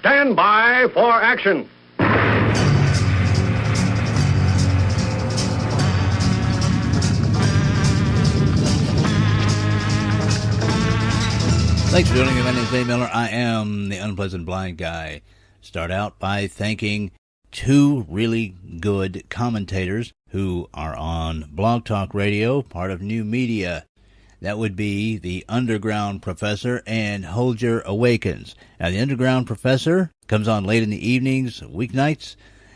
stand by for action. Thanks for joining me. My name is Dave Miller. I am the Unpleasant Blind Guy. Start out by thanking two really good commentators who are on Blog Talk Radio, part of New Media. That would be the Underground Professor and Hold Your Awakens. Now, the Underground Professor comes on late in the evenings, weeknights,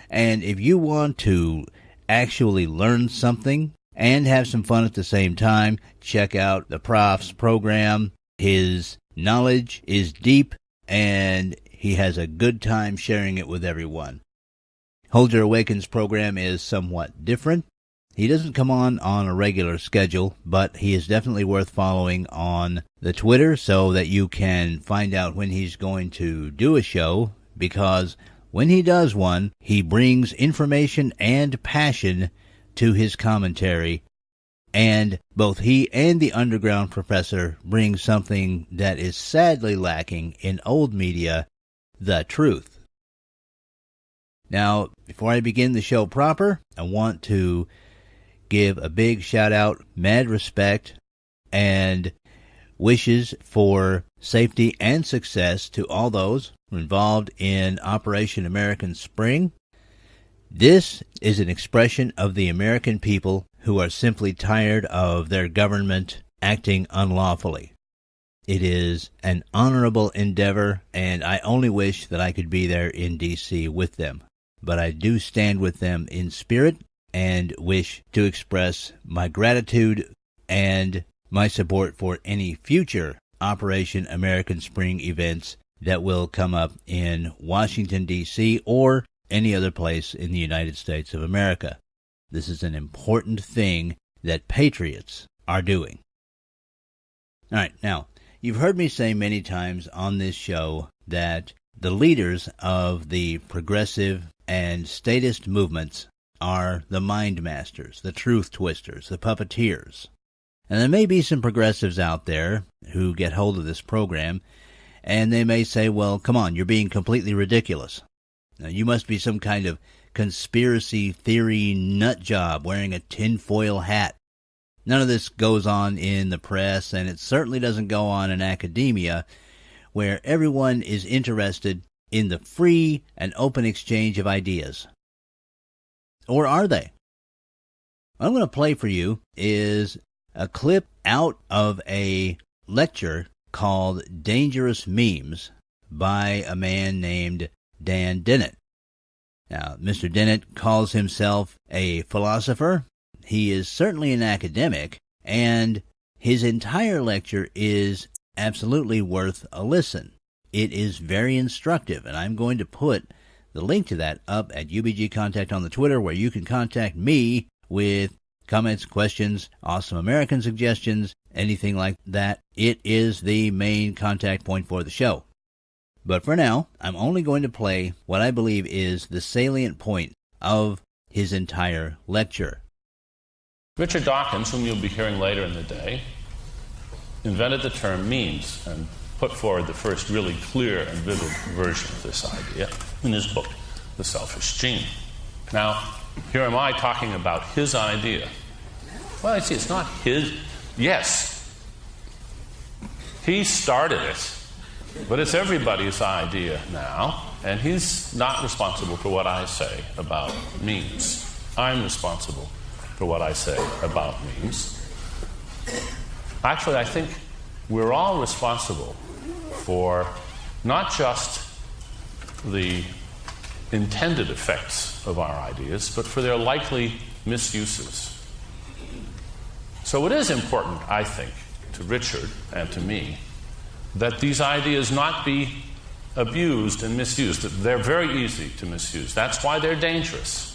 and if you want to actually learn something and have some fun at the same time, check out the Prof's program. His knowledge is deep, and he has a good time sharing it with everyone. Hold Your Awakens program is somewhat different. He doesn't come on a regular schedule, but he is definitely worth following on the Twitter so that you can find out when he's going to do a show, because when he does one, he brings information and passion to his commentary. And both he and the Underground Professor bring something that is sadly lacking in old media, the truth. Now, before I begin the show proper, I want to give a big shout out, mad respect, and wishes for safety and success to all those involved in Operation American Spring. This is an expression of the American people who are simply tired of their government acting unlawfully. It is an honorable endeavor, and I only wish that I could be there in D.C. with them. But I do stand with them in spirit and wish to express my gratitude and my support for any future Operation American Spring events that will come up in Washington, D.C., or any other place in the United States of America. This is an important thing that patriots are doing. All right, now, you've heard me say many times on this show that the leaders of the progressive and statist movements are the mind masters, the truth twisters, the puppeteers. And there may be some progressives out there who get hold of this program, and they may say, well, come on, you're being completely ridiculous. Now, you must be some kind of conspiracy theory nut job wearing a tinfoil hat. None of this goes on in the press, and it certainly doesn't go on in academia, where everyone is interested in the free and open exchange of ideas. Or are they? What I'm going to play for you is a clip out of a lecture called Dangerous Memes by a man named Dan Dennett. Now, Mr. Dennett calls himself a philosopher. He is certainly an academic, and his entire lecture is absolutely worth a listen. It is very instructive, and I'm going to put the link to that up at UBG Contact on the Twitter, where you can contact me with comments, questions, awesome American suggestions, anything like that. It is the main contact point for the show. But for now, I'm only going to play what I believe is the salient point of his entire lecture. Richard Dawkins, whom you'll be hearing later in the day, invented the term memes and put forward the first really clear and vivid version of this idea in his book, The Selfish Gene. Now, here am I talking about his idea. Well, I see, it's not his. Yes, he started it. But it's everybody's idea now, and he's not responsible for what I say about memes. I'm responsible for what I say about memes. Actually, I think we're all responsible for not just the intended effects of our ideas, but for their likely misuses. So it is important, I think, to Richard and to me, that these ideas not be abused and misused. They're very easy to misuse. That's why they're dangerous.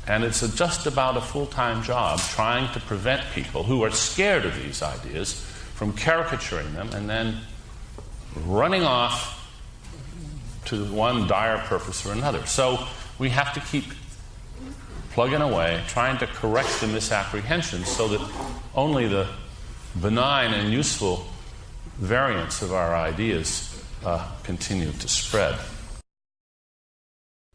And it's just about a full-time job trying to prevent people who are scared of these ideas from caricaturing them and then running off to one dire purpose or another. So we have to keep plugging away, trying to correct the misapprehensions so that only the benign and useful variants of our ideas continue to spread.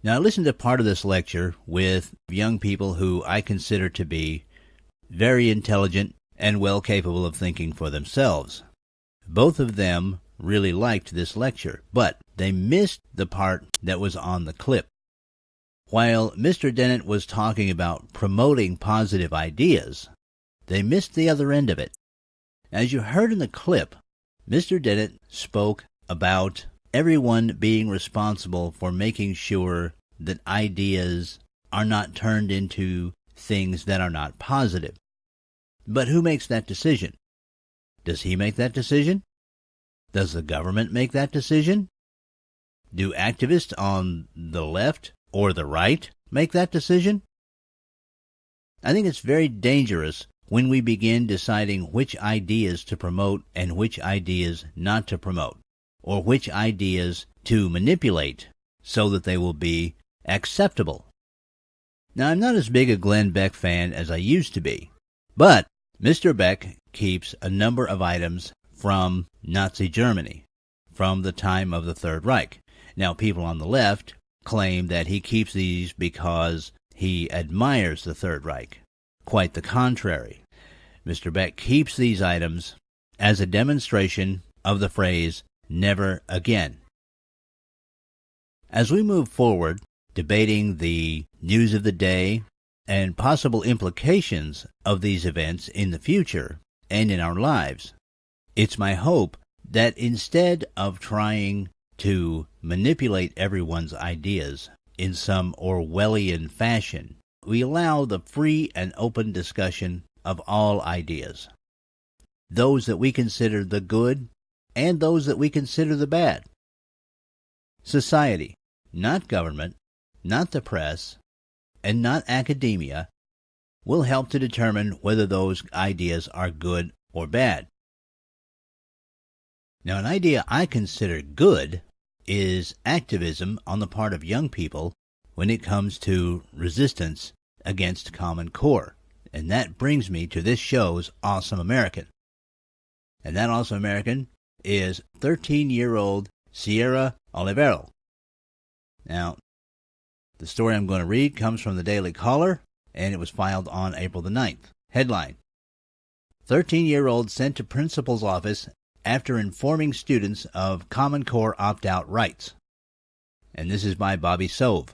Now, I listened to part of this lecture with young people who I consider to be very intelligent and well capable of thinking for themselves. Both of them really liked this lecture, but they missed the part that was on the clip. While Mr. Dennett was talking about promoting positive ideas, they missed the other end of it. As you heard in the clip, Mr. Dennett spoke about everyone being responsible for making sure that ideas are not turned into things that are not positive. But who makes that decision? Does he make that decision? Does the government make that decision? Do activists on the left or the right make that decision? I think it's very dangerous when we begin deciding which ideas to promote and which ideas not to promote, or which ideas to manipulate so that they will be acceptable. Now, I'm not as big a Glenn Beck fan as I used to be, but Mr. Beck keeps a number of items from Nazi Germany, from the time of the Third Reich. Now, people on the left claim that he keeps these because he admires the Third Reich. Quite the contrary. Mr. Beck keeps these items as a demonstration of the phrase, never again. As we move forward, debating the news of the day and possible implications of these events in the future and in our lives, it's my hope that instead of trying to manipulate everyone's ideas in some Orwellian fashion, we allow the free and open discussion of all ideas, those that we consider the good and those that we consider the bad. Society, not government, not the press, and not academia, will help to determine whether those ideas are good or bad. Now, an idea I consider good is activism on the part of young people when it comes to resistance against Common Core. And that brings me to this show's Awesome American. And that Awesome American is 13-year-old Sierra Olivero. Now, the story I'm going to read comes from the Daily Caller, and it was filed on April the 9th. Headline: 13-year-old sent to principal's office after informing students of Common Core opt-out rights. And this is by Bobby Sove.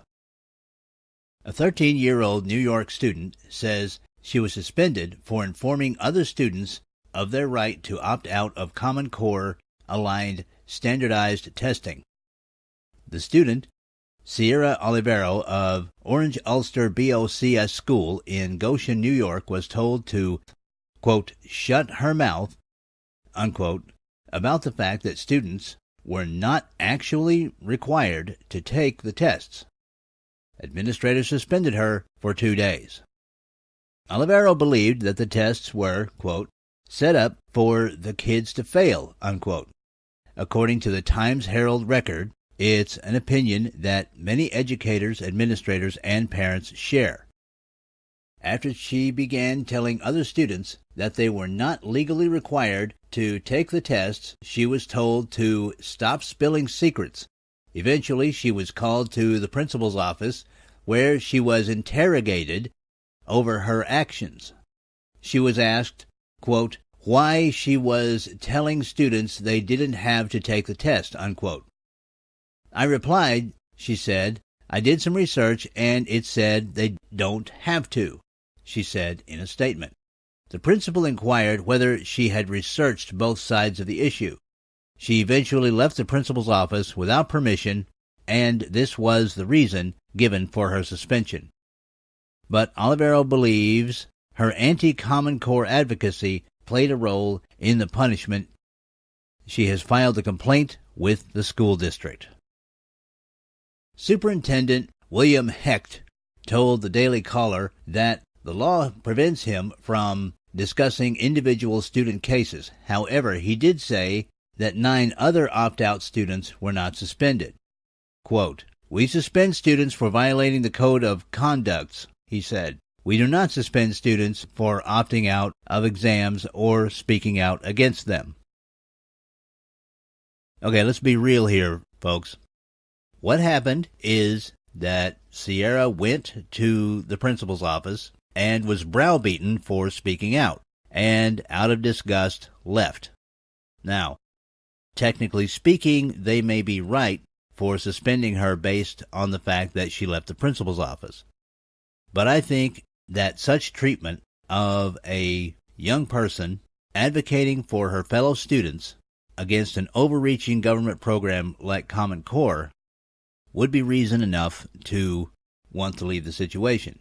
A 13-year-old New York student says she was suspended for informing other students of their right to opt out of Common Core aligned standardized testing. The student, Sierra Olivero of Orange Ulster BOCS School in Goshen, New York, was told to, quote, shut her mouth, unquote, about the fact that students were not actually required to take the tests. Administrators suspended her for 2 days. Olivero believed that the tests were, quote, set up for the kids to fail, unquote. According to the Times-Herald record, it's an opinion that many educators, administrators, and parents share. After she began telling other students that they were not legally required to take the tests, she was told to stop spilling secrets. Eventually, she was called to the principal's office, where she was interrogated over her actions. She was asked, quote, why she was telling students they didn't have to take the test, unquote. I replied, she said, I did some research and it said they don't have to, she said in a statement. The principal inquired whether she had researched both sides of the issue. She eventually left the principal's office without permission, and this was the reason given for her suspension. But Olivero believes her anti-Common Core advocacy played a role in the punishment. She has filed a complaint with the school district. Superintendent William Hecht told the Daily Caller that the law prevents him from discussing individual student cases. However, he did say that 9 other opt-out students were not suspended. Quote, we suspend students for violating the code of conducts, he said. We do not suspend students for opting out of exams or speaking out against them. Okay, let's be real here, folks. What happened is that Sierra went to the principal's office and was browbeaten for speaking out, and out of disgust left. Now, technically speaking, they may be right for suspending her based on the fact that she left the principal's office. But I think that such treatment of a young person advocating for her fellow students against an overreaching government program like Common Core would be reason enough to want to leave the situation.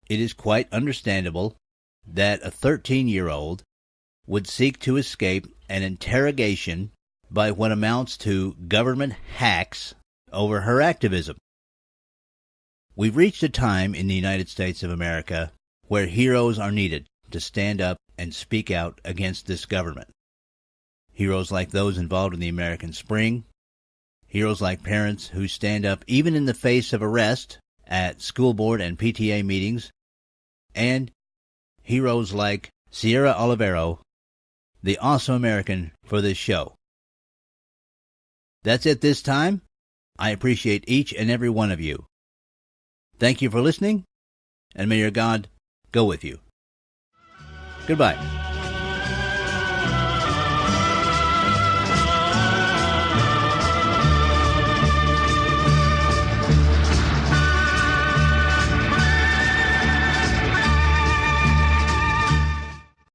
It is quite understandable that a 13-year-old would seek to escape an interrogation by what amounts to government hacks over her activism. We've reached a time in the United States of America where heroes are needed to stand up and speak out against this government. Heroes like those involved in the American Spring, heroes like parents who stand up even in the face of arrest at school board and PTA meetings, and heroes like Sierra Olivero, the awesome American for this show. That's it this time. I appreciate each and every one of you. Thank you for listening, and may your God go with you. Goodbye.